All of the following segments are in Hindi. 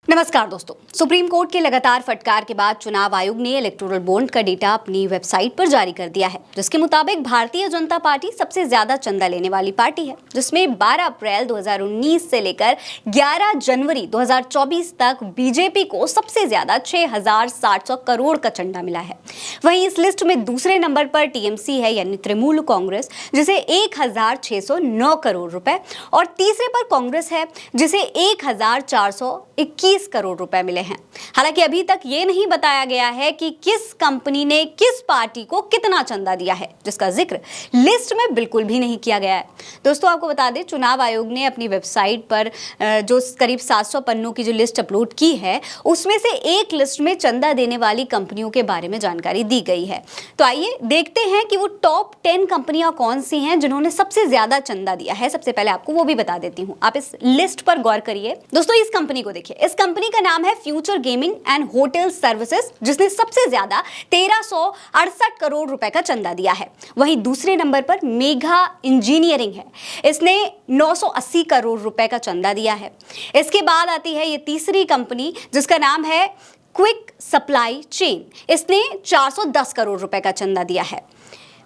नमस्कार दोस्तों, सुप्रीम कोर्ट के लगातार फटकार के बाद चुनाव आयोग ने इलेक्टोरल बॉन्ड का डेटा अपनी वेबसाइट पर जारी कर दिया है, जिसके मुताबिक भारतीय जनता पार्टी सबसे ज्यादा चंदा लेने वाली पार्टी है, जिसमें 12 अप्रैल 2019 से लेकर 11 जनवरी 2024 तक बीजेपी को सबसे ज्यादा 6,700 करोड़ का चंदा मिला है। वहीं इस लिस्ट में दूसरे नंबर पर टीएमसी है, यानी तृणमूल कांग्रेस, जिसे 1,609 करोड़ रुपए, और तीसरे पर कांग्रेस है, जिसे 1,421 करोड़ रुपए मिले हैं। हालांकि अभी तक ये नहीं बताया गया है कि किस कंपनी ने किस पार्टी को कितना चंदा दिया है, जिसका जिक्र लिस्ट में बिल्कुल भी नहीं किया गया है। दोस्तों, आपको बता दें, चुनाव आयोग ने अपनी वेबसाइट पर जो करीब 700 पन्नों की जो लिस्ट अपलोड की है, उसमें से एक लिस्ट में चंदा देने वाली कंपनियों के बारे में जानकारी दी गई है। तो आइए देखते हैं कि वो टॉप 10 कंपनियां कौन सी हैं जिन्होंने सबसे ज्यादा चंदा दिया है। सबसे पहले आपको वो भी बता देती हूँ, आप इस लिस्ट पर गौर करिए। दोस्तों, इस कंपनी को देखिए, इस कंपनी का नाम है future gaming and hotel services, जिसने सबसे ज्यादा 1368 करोड़ रुपए का चंदा दिया है। वहीं दूसरे नंबर पर मेघा इंजीनियरिंग है, इसने 980 करोड़ रुपए का चंदा दिया है। इसके बाद आती है ये तीसरी कंपनी, जिसका नाम है क्विक सप्लाई चेन, इसने 410 करोड़ रुपए का चंदा दिया है।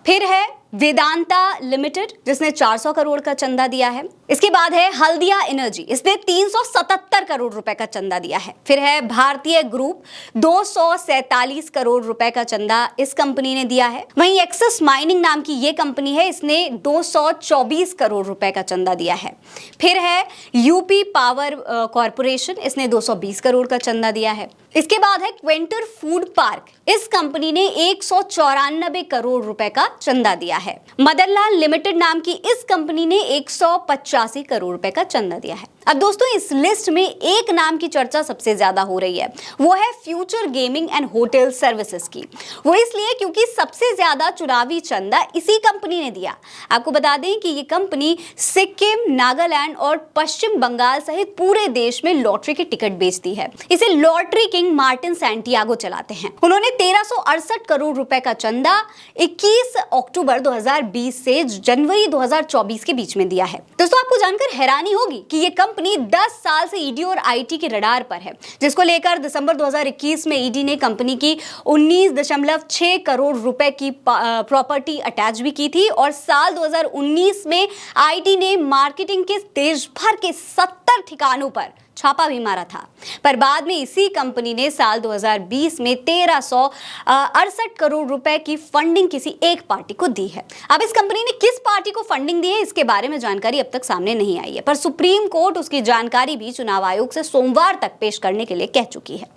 फिर है वेदांता लिमिटेड, जिसने 400 करोड़ का चंदा दिया है। इसके बाद है हल्दिया एनर्जी, इसने 377 करोड़ रुपए का चंदा दिया है। फिर है भारतीय ग्रुप, 247 करोड़ रुपए का चंदा इस कंपनी ने दिया है। वहीं एक्सिस माइनिंग नाम की ये कंपनी है, इसने 224 करोड़ रुपए का चंदा दिया है। फिर है यूपी पावर कॉरपोरेशन, इसने 220 करोड़ का चंदा दिया है। इसके बाद है क्वेंटर फूड पार्क, इस कंपनी ने 194 करोड़ रुपए का चंदा दिया है। मदनलाल लिमिटेड नाम की इस कंपनी ने 185 करोड़ रुपए का चंदा दिया है। अब दोस्तों, इस लिस्ट में एक नाम की चर्चा सबसे ज्यादा हो रही है, वो है future gaming and hotel services की। वो इसलिए क्योंकि सबसे ज्यादा चुनावी चंदा इसी कंपनी ने दिया। आपको बता दें कि ये कंपनी सिक्किम, नागालैंड और पश्चिम बंगाल सहित पूरे देश में लॉटरी के टिकट बेचती है। इसे लॉटरी किंग मार्टिन सैंटियागो चलाते हैं। उन्होंने 1368 करोड़ रुपए का चंदा 21 अक्टूबर 2020 से जनवरी 2024 के बीच में दिया है। दोस्तों, आपको जानकर हैरानी होगी कि ये कंपनी 10 साल से ईडी और आईटी के रडार पर है, जिसको लेकर दिसंबर 2021 में ईडी ने कंपनी की 19.6 करोड़ रुपए की प्रॉपर्टी अटैच भी की थी, और साल 2019 में आईटी ने मार्केटिंग के देश भर के 70 ठिकानों पर छापा भी मारा था। पर बाद में इसी कंपनी ने साल 2020 में 1368 करोड़ रुपए की फंडिंग किसी एक पार्टी को दी है। अब इस कंपनी ने किस पार्टी को फंडिंग दी है, इसके बारे में जानकारी अब तक सामने नहीं आई है, पर सुप्रीम कोर्ट उसकी जानकारी भी चुनाव आयोग से सोमवार तक पेश करने के लिए कह चुकी है।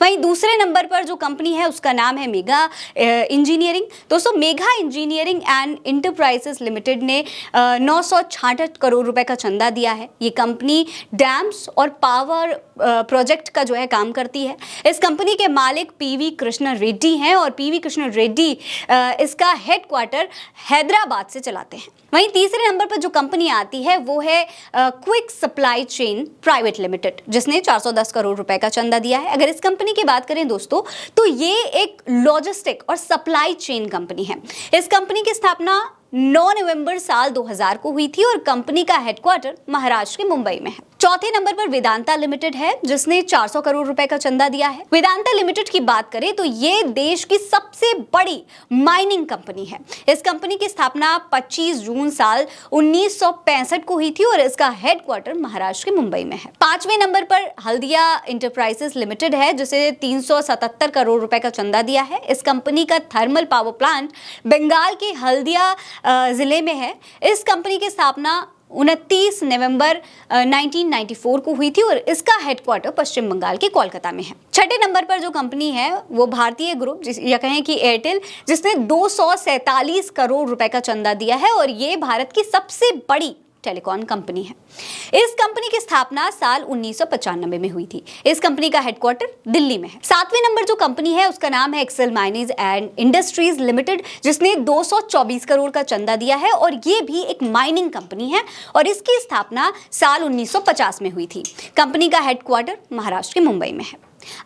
वहीं दूसरे नंबर पर जो कंपनी है, उसका नाम है मेगा इंजीनियरिंग। दोस्तों, mega engineering and enterprises limited ने 966 करोड़ रुपए का चंदा दिया है। ये कंपनी डैम्स और पावर प्रोजेक्ट का जो है काम करती है। इस कंपनी के मालिक पीवी कृष्ण रेड्डी हैं, और पीवी कृष्ण रेड्डी इसका हेडक्वार्टर हैदराबाद से चलाते हैं। वहीं तीसरे नंबर पर जो कंपनी आती है, वो है quick supply chain private limited, जिसने 410 करोड़ रुपए का चंदा दिया है। अगर इस कंपनी की बात करें दोस्तों, तो ये एक लॉजिस्टिक और सप्लाई चेन कंपनी है। इस कंपनी की स्थापना 9 नवंबर साल 2000 को हुई थी, और कंपनी का हेडक्वार्टर महाराष्ट्र के मुंबई में है। चौथे नंबर पर वेदांता लिमिटेड है, जिसने 400 करोड़ रुपए का चंदा दिया है। वेदांता लिमिटेड की बात करें तो ये देश की सबसे बड़ी माइनिंग कंपनी है। इस कंपनी की स्थापना 25 जून साल 1965 को हुई थी, और इसका हेडक्वार्टर महाराष्ट्र के मुंबई में है। पांचवें नंबर पर हल्दिया इंटरप्राइजेस लिमिटेड है, जिसे 377 करोड़ रुपए का चंदा दिया है। इस कंपनी का थर्मल पावर प्लांट बंगाल के हल्दिया जिले में है। इस कंपनी की स्थापना 29 नवंबर 1994 को हुई थी, और इसका हेडक्वार्टर पश्चिम बंगाल के कोलकाता में है। छठे नंबर पर जो कंपनी है, वो भारतीय ग्रुप, या कहें कि एयरटेल, जिसने 247 करोड़ रुपए का चंदा दिया है, और ये भारत की सबसे बड़ी टेलीकॉम कंपनी है। इस कंपनी की स्थापना साल 1995 में हुई थी। इस कंपनी का हेडक्वार्टर दिल्ली में है। सातवें नंबर जो कंपनी है, उसका नाम है Excel Mining and Industries Limited, जिसने 224 करोड़ का चंदा दिया है, और ये भी एक माइनिंग कंपनी है, और इसकी स्थापना साल 1950 में हुई थी। कंपनी का हेडक्वार्टर महाराष्ट्र के मुंबई में है।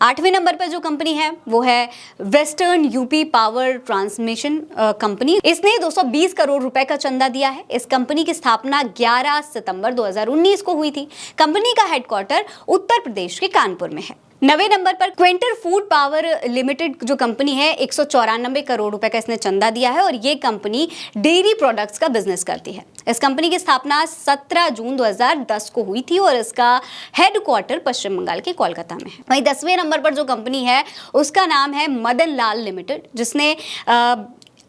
8वें नंबर पर जो कंपनी है वो है western UP power transmission company. इसने 220 करोड़ रुपए का चंदा दिया है। इस कंपनी की स्थापना 11 सितंबर 2019 को हुई थी। कंपनी का हेडक्वार्टर उत्तर प्रदेश के कानपुर में है। 9वें नंबर पर क्वेंटर फूड पावर लिमिटेड जो कंपनी है 194 करोड़ रुपए का इसने चंदा दिया है और ये कंपनी डेयरी प्रोडक्ट्स का बिजनेस करती है। इस कंपनी की स्थापना 17 जून 2010 को हुई थी और इसका हेडक्वार्टर पश्चिम बंगाल के कोलकाता में है। वहीं 10वें नंबर पर जो कंपनी है उसका नाम है मदन लाल लिमिटेड, जिसने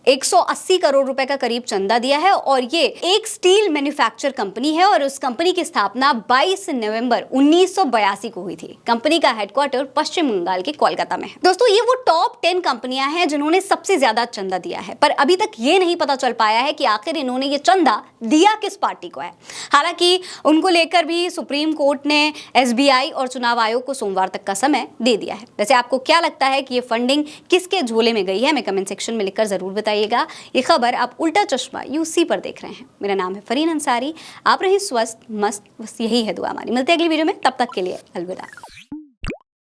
180 करोड़ रुपए का करीब चंदा दिया है और ये एक स्टील मैन्युफैक्चर कंपनी है और उस कंपनी की स्थापना 22 नवंबर 1982 को हुई थी। कंपनी का हेडक्वार्टर पश्चिम बंगाल के कोलकाता में है। दोस्तों, ये वो टॉप 10 कंपनियां हैं जिन्होंने सबसे ज्यादा चंदा दिया है, पर अभी तक ये नहीं पता चल पाया है कि आखिर इन्होंने ये चंदा दिया किस पार्टी को है। हालांकि उनको लेकर भी सुप्रीम कोर्ट ने SBI और चुनाव आयोग को सोमवार तक का समय दे दिया है। वैसे आपको क्या लगता है कि ये फंडिंग किसके झोले में गई है? हमें कमेंट सेक्शन में लिखकर जरूर बताइएगा। ये खबर आप उल्टा चश्मा UC पर देख रहे हैं। मेरा नाम है फरीन अंसारी। आप रहिए स्वस्थ मस्त, बस यही है दुआ हमारी। मिलते हैं अगली वीडियो में, तब तक के लिए अलविदा।